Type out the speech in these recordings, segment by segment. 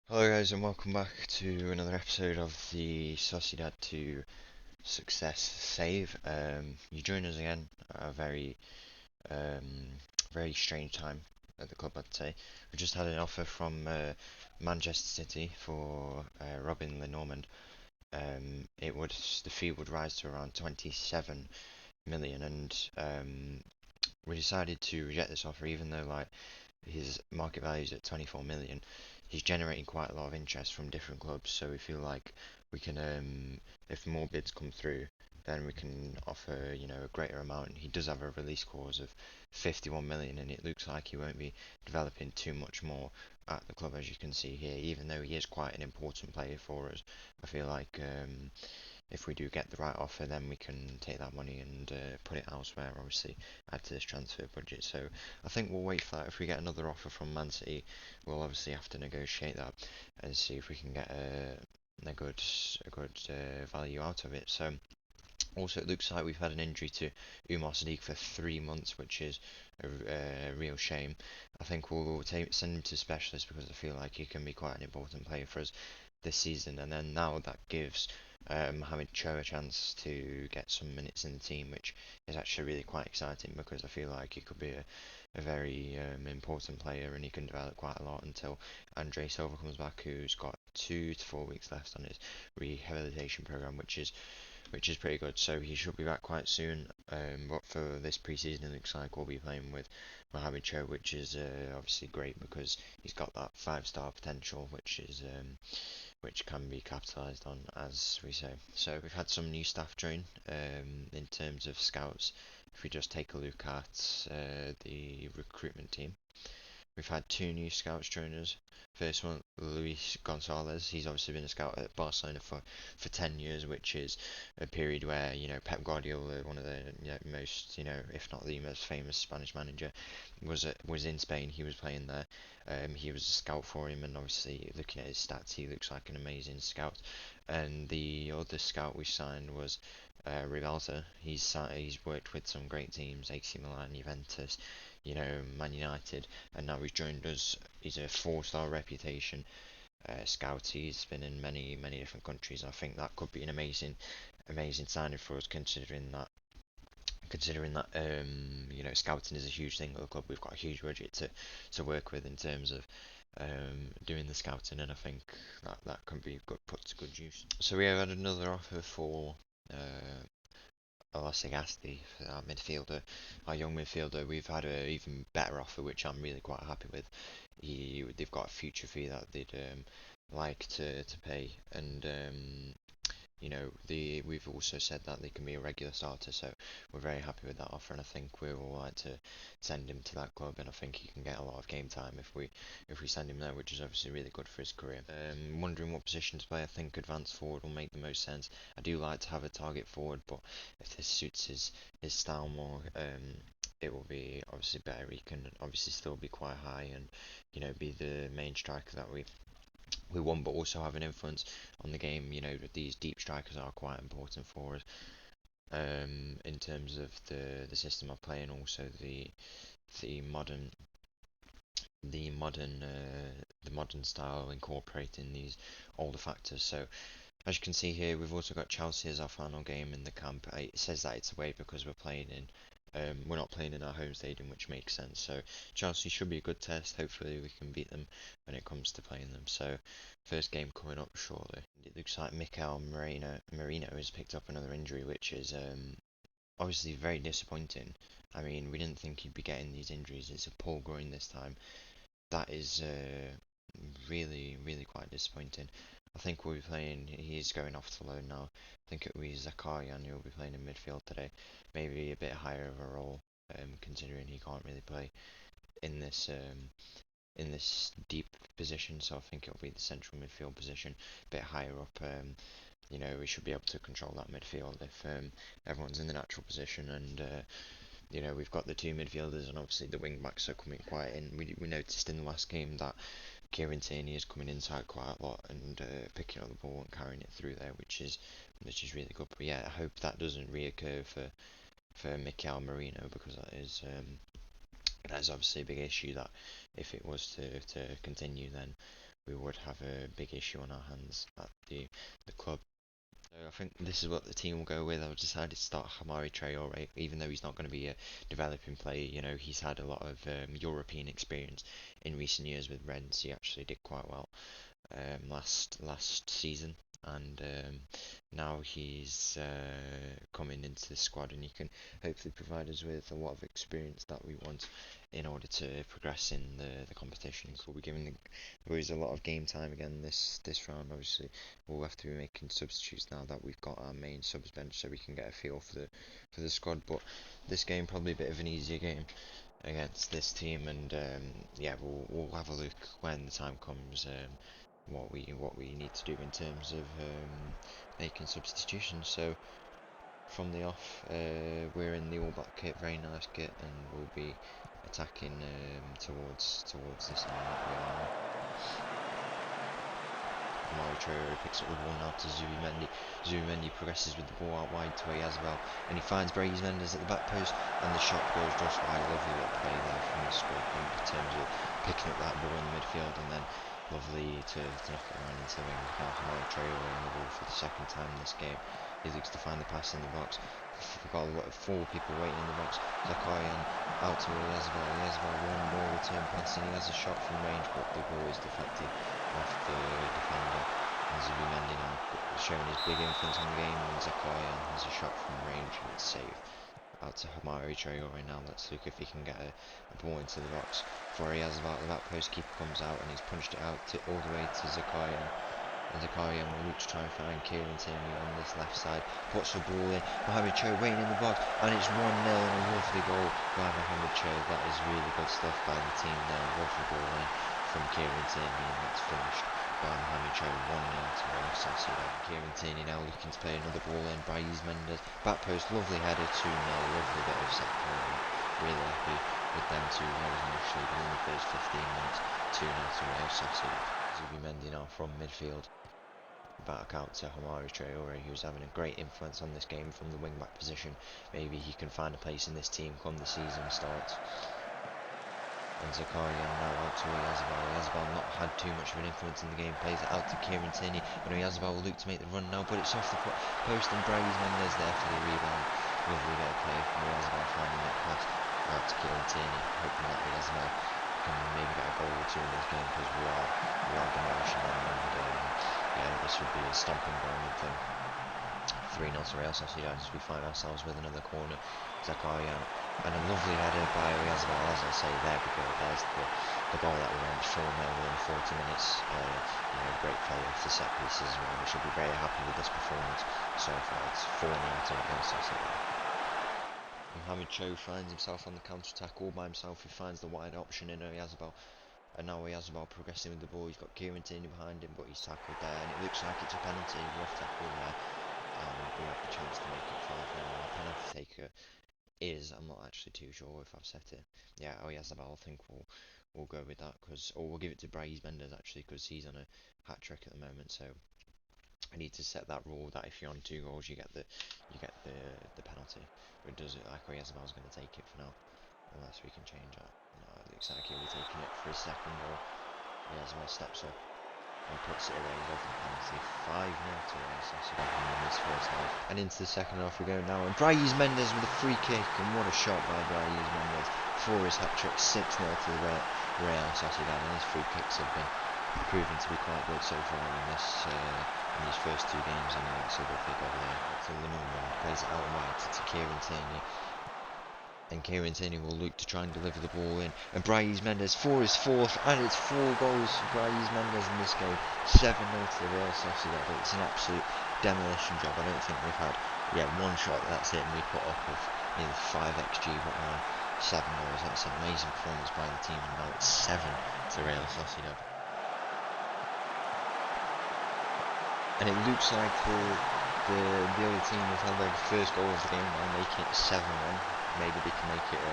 Hello guys and welcome back to another episode of the Sociedad to Success Save. You join us again at a um, very strange time at the club, I'd say. We just had an offer from Manchester City for Robin Lenormand. The fee would rise to around 27 million, and we decided to reject this offer, even though his market value is at 24 million. He's generating quite a lot of interest from different clubs, so we feel like we can, if more bids come through, then we can offer, a greater amount. He does have a release clause of 51 million, and it looks like he won't be developing too much more at the club, as you can see here. Even though he is quite an important player for us, I feel like if we do get the right offer, then we can take that money and put it elsewhere, obviously, add to this transfer budget. So I think we'll wait for that. If we get another offer from Man City, we'll obviously have to negotiate that and see if we can get a good value out of it. So also, it looks like we've had an injury to Umar Sadiq for 3 months, which is a real shame. I think we'll send him to specialist because I feel like he can be quite an important player for us this season. And then now that gives Mohamed Cho a chance to get some minutes in the team, which is actually really quite exciting because I feel like he could be a very important player and he can develop quite a lot until Andre Silva comes back, who's got 2 to 4 weeks left on his rehabilitation program, which is pretty good. So he should be back quite soon. But for this preseason, it looks like we'll be playing with Mohamed Cho, which is obviously great because he's got that five-star potential, which can be capitalised on, as we say. So we've had some new staff join in terms of scouts. If we just take a look at the recruitment team, we've had 2 new scouts join us. First one, Luis Gonzalez. He's obviously been a scout at Barcelona for 10 years, which is a period where, Pep Guardiola, one of the most, if not the most famous Spanish manager, was in Spain. He was playing there. He was a scout for him, and obviously looking at his stats, he looks like an amazing scout. And the other scout we signed was Rivalta. He's worked with some great teams, AC Milan, Juventus, Man United, and now he's joined us. He's a 4-star reputation scout. He's been in many different countries. I think that could be an amazing signing for us, considering that scouting is a huge thing at the club. We've got a huge budget to work with in terms of doing the scouting, and I think that can be put to good use. So we have had another offer for uh, Sociedad, our midfielder, our young midfielder. We've had an even better offer, which I'm really quite happy with. They've got a future fee that they'd like to pay, and we've also said that they can be a regular starter, so we're very happy with that offer, and I think we will like to send him to that club, and I think he can get a lot of game time if we send him there, which is obviously really good for his career. Wondering what position to play. I think advanced forward will make the most sense. I do like to have a target forward, but if this suits his style more, it will be obviously better. He can obviously still be quite high and be the main striker that we want, but also have an influence on the game. These deep strikers are quite important for us in terms of the system of play and also the modern the modern style incorporating these older factors. So as you can see here, we've also got Chelsea as our final game in the camp. It says that it's away because we're not playing in our home stadium, which makes sense. So Chelsea should be a good test. Hopefully we can beat them when it comes to playing them. So first game coming up shortly. It looks like Mikel Merino has picked up another injury, which is obviously very disappointing. I mean, we didn't think he'd be getting these injuries. It's a pull groin this time. That is really quite disappointing. I think we'll be playing. He's going off to loan now. I think it'll be Zakarian who will be playing in midfield today. Maybe a bit higher of a role, considering he can't really play in this deep position. So I think it'll be the central midfield position, a bit higher up. We should be able to control that midfield if everyone's in the natural position and. We've got the 2 midfielders and obviously the wing backs are coming quite in. We noticed in the last game that Kieran Tierney is coming inside quite a lot and picking up the ball and carrying it through there, which is really good. But yeah, I hope that doesn't reoccur for Mikel Merino because that is obviously a big issue. That if it was to continue, then we would have a big issue on our hands at the club. So I think this is what the team will go with. I've decided to start Hamari Traore, even though he's not going to be a developing player. You know, he's had a lot of European experience in recent years with Rennes. He actually did quite well last season, and now he's coming into the squad, and he can hopefully provide us with a lot of experience that we want in order to progress in the competitions. We'll be giving the boys a lot of game time again this round. Obviously, we'll have to be making substitutes now that we've got our main subs bench, so we can get a feel for the squad. But this game probably a bit of an easier game against this team, and yeah, we'll have a look when the time comes. What we need to do in terms of making substitutions. So from the off, we're in the all black kit, very nice kit, and we'll be attacking towards this end that we are. Amari Traore picks up the ball now to Zubimendi. Zubimendi progresses with the ball out wide to Yazbel, and he finds Brais Mendes at the back post, and the shot goes just wide. Lovely little play there from the squad in terms of picking up that ball in the midfield, and then lovely to knock it around into the wing. Now Hamari Traore on the ball for the second time in this game. He looks to find the pass in the box. We've got 4 people waiting in the box. Zakarian out to Yazbel. Yazbel one more return pass, and he has a shot from range, but the ball is deflected off the defender. And Zubimendi now showing his big influence on the game, and Zakarian has a shot from range, and it's saved. Out to Hamari Traore now. Let's look if he can get a ball into the box. For Yazbel, the back post keeper comes out, and he's punched it out all the way to Zakarian. And Zakarian will look to try and find Kieran Tierney on this left side. Puts the ball in. Mohamed Cho waiting in the box, and it's 1-0 and a lovely goal by Mohamed Cho. That is really good stuff by the team there. Lovely ball in from Kieran Tierney, and that's finished by Mohamed Cho. 1-0 to Real Sociedad. Kieran Tierney now looking to play another ball in. Brais Mendes, back post, lovely header, 2-0. Lovely bit of set play. Really happy with them two goals initially, but in the first 15 minutes, 2-0 to Real Sociedad. Zubimendi now from midfield, back out to Hamari Traore, who's having a great influence on this game from the wing-back position. Maybe he can find a place in this team come the season starts. And Zakarian now out to Yazbel. Yazbel not had too much of an influence in the game, plays it out to Kieran Tierney, and Yazbel will look to make the run now, but it's off the post, and Brais Mendes there for the rebound. Lovely bit of play from Yazbel, finding that pass out to Kieran Tierney, hoping that Yazbel can maybe get a goal or two in this game, because we are demolishing them, and yeah, this would be a stomping ground with them. 3-0 to Real Sociedad as we find ourselves with another corner. Zakarian, and a lovely header by Yazbel, as I say, there we go, there's the goal that we want, 4-0 within 40 minutes. Great play off the set pieces as well. We should be very happy with this performance so far. It's 4-0 to Real Sociedad. Mohamed Cho finds himself on the counter-attack all by himself. He finds the wide option in Yazbel. And now Yazbel progressing with the ball. He's got Kieran Tierney behind him, but he's tackled there, and it looks like it's a penalty. Rough tackle there, and we have the chance to make it 5-0. The penalty taker is, I'm not actually too sure if I've set it. Yeah, Yazbel, I think we'll go with that, or we'll give it to Brais Mendes actually, because he's on a hat trick at the moment. So I need to set that rule that if you're on 2 goals, you get the penalty. But it does look like Yazbel's going to take it for now, unless we can change that. No, it looks like he'll be taking it for his second goal. Yazbel steps up and puts it away. Lovely penalty. 5-0 to Real Sociedad in this first half. And into the second half we go now. And Brais Mendes with a free kick. And what a shot by Brais Mendes for his hat-trick. 6-0 to the Real Sociedad. And his free kicks have been proven to be quite good so far in these first 2 games. And that's a lovely goal there. So the number one plays it out wide to Kieran Tierney. And Kieran Tierney will look to try and deliver the ball in. And Brais Mendes for his 4th, and it's 4 goals for Brais Mendes in this game. 7-0 to the Real Sociedad. It's an absolute demolition job. I don't think we've had, one shot, that's it, and we put up with 5 XG, but now 7 goals. That's an amazing performance by the team, and now it's 7 to Real Sociedad. And it looks like the other team has had their first goal of the game now, making it 7-1. Maybe they can make it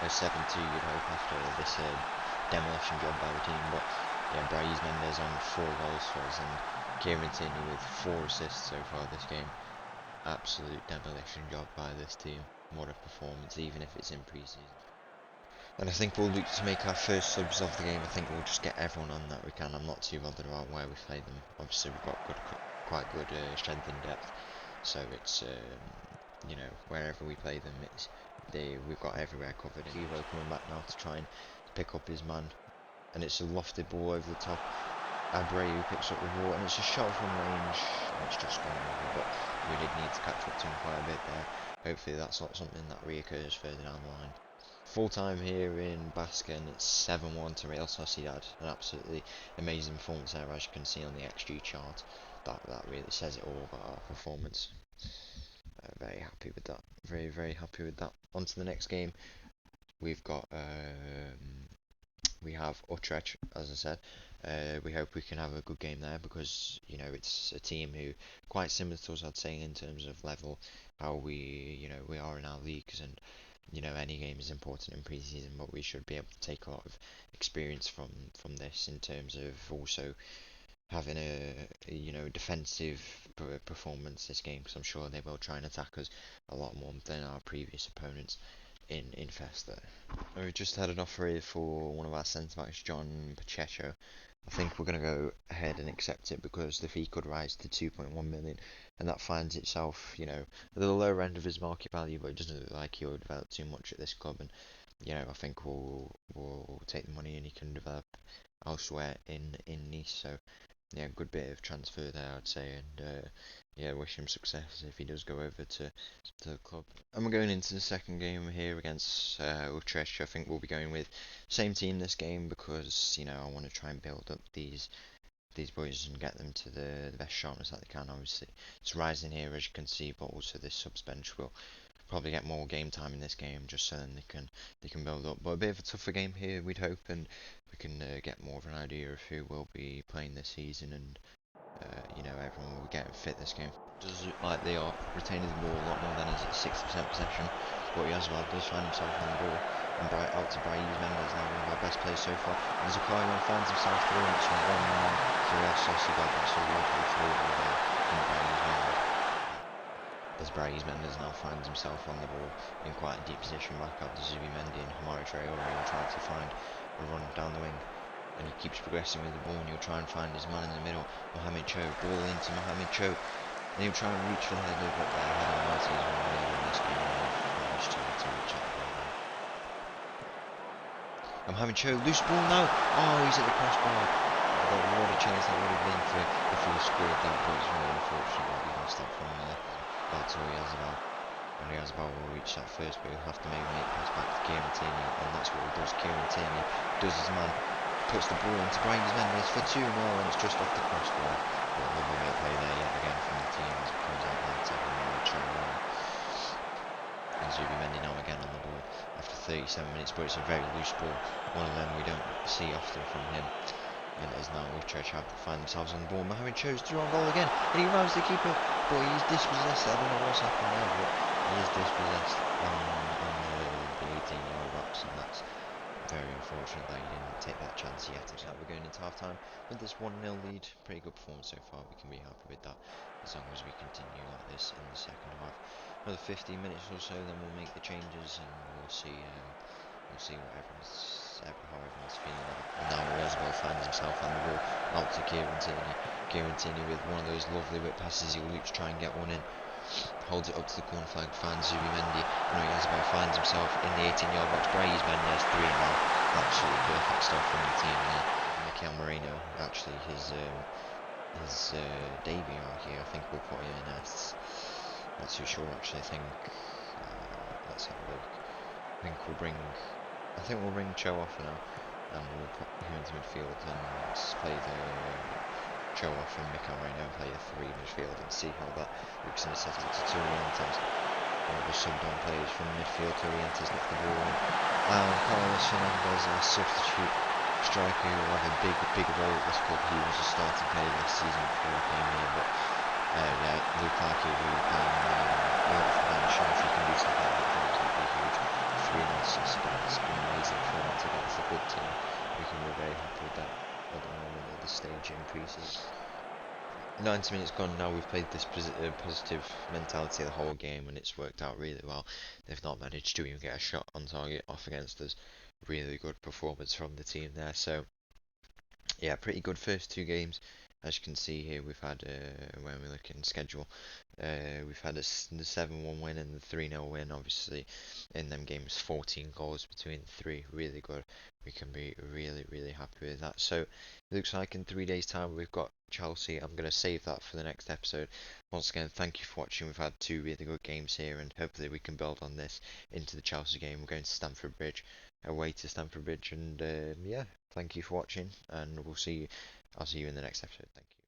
a 7-2, you'd hope, after this demolition job by the team. But yeah, Brais Mendes on 4 goals for us, and Kieran Tierney with 4 assists so far this game. Absolute demolition job by this team. What a performance, even if it's in pre-season. And I think we'll look to make our first subs of the game. I think we'll just get everyone on that we can. I'm not too bothered about where we play them. Obviously, we've got quite good strength in depth, so it's you know, wherever we play them, we've got everywhere covered. And Evo coming back now to try and pick up his man, and it's a lofted ball over the top. Abreu picks up the ball, and it's a shot from range, and it's just gone over. But we did need to catch up to him quite a bit there. Hopefully, that's not something that reoccurs further down the line. Full time here in BASQUE, and it's 7-1 to Real Sociedad. An absolutely amazing performance there, as you can see on the XG chart. That really says it all about our performance. Very happy with that. Very happy with that. On to the next game. We've got we have Utrecht, as I said. We hope we can have a good game there, because you know it's a team who quite similar to us, I'd say, in terms of level, how we are in our leagues, and you know any game is important in pre-season, but we should be able to take a lot of experience from this in terms of also having a defensive performance this game, because I'm sure they will try and attack us a lot more than our previous opponents in Festa. We've just had an offer here for one of our centre backs, John Pacheco. I think we're going to go ahead and accept it, because the fee could rise to 2.1 million, and that finds itself, at the lower end of his market value, but it doesn't look like he'll develop too much at this club. And I think we'll take the money, and he can develop elsewhere in Nice. So yeah, good bit of transfer there, I'd say, and wish him success if he does go over to the club. And we're going into the second game here against Utrecht. I think we'll be going with same team this game, because I want to try and build up these boys and get them to the best sharpness that they can. Obviously, it's rising here, as you can see, but also this subs bench will probably get more game time in this game, just so then they can build up. But a bit of a tougher game here, we'd hope, and we can get more of an idea of who will be playing this season, and everyone will get fit this game. Does look like they are retaining the ball a lot more than his 60% possession, but Yazbal does find himself on the ball, and out to Brais Mendes, now one of our best players so far, and Zakaria finds himself through, and it's 1-1 to Real Sociedad, but still lovely through there from Brais Mendes. As Brais Mendes now finds himself on the ball in quite a deep position, back up to Zubimendi, and Hamari Traore will try to find a run down the wing, and he keeps progressing with the ball, and he'll try and find his man in the middle, Mohamed Cho, ball into Mohamed Cho, and he'll try and reach for the header, but Header Martinez will really win this game, and managed to reach out the ball there. Mohamed Cho, loose ball now, oh, he's at the crossbar. What a chance that would have been for if he scored that, but it's really unfortunate that he missed that from that's all Yazbal. And Yazbal will reach that first, but he'll have to maybe make pass back to Kieran Tierney, and that's what he does. Kieran Tierney does his man, puts the ball into Brais Mendes for 2-0, and it's just off the crossbar. But lovely great play there yet again from the team as it comes out there to Hamari. And Zubimendi now again on the ball after 37 minutes, but it's a very loose ball, one of them we don't see often from him. And as now Utrecht have find themselves on the ball. Mohamed Cho's through on goal again, and he rounds the keeper, but he's dispossessed. I don't know what's happened there, but he is dispossessed on the 18-yard box, and that's very unfortunate that he didn't take that chance yet. So we're going into half time with this 1-0 lead. Pretty good performance so far. We can be happy with that as long as we continue like this in the second half. Another 15 minutes or so, then we'll make the changes, and we'll see how everyone's feeling. And now Yazbal finds himself on the ball out to Kieran Tierney. Kieran Tierney with one of those lovely whip passes. He'll look to try and get one in. Holds it up to the corner flag, finds Zubimendi. And Yazbal finds himself in the 18-yard box. Brais Mendes 3 now. Absolutely perfect stuff from the team there. Mikel Moreno, actually his debut here. I think we'll put him in as. Not too sure actually. Let's have a look. I think we'll bring Cho off now, and we'll put him into midfield and play the Cho off, and Mikel Moreno play the 3 midfield, and see how that looks in a set up to Orientes. One of the sub-down players from midfield to Orientes left the ball in. Carlos Fernandez, our substitute striker, who will have a big role at this club. He was a starting player last season before he came here, but Lukaku, who can work for the bench, and if he can do stuff like that, then it's going to be huge. 3 assists, it's been amazing performance against a good team. We can be very happy with that at the moment at this stage in pre-season. 90 minutes gone now. We've played this positive mentality the whole game, and it's worked out really well. They've not managed to even get a shot on target off against us. really good performance from the team there. So yeah, pretty good first two games. As you can see here, we've had, when we look in schedule, we've had the 7-1 win and the 3-0 win. Obviously, in them games, 14 goals between the three. Really good. We can be really, really happy with that. So, it looks like in 3 days' time, we've got Chelsea. I'm going to save that for the next episode. Once again, thank you for watching. We've had two really good games here, and hopefully we can build on this into the Chelsea game. We're going to Stamford Bridge, away to Stamford Bridge, and yeah, thank you for watching, and I'll see you in the next episode. Thank you.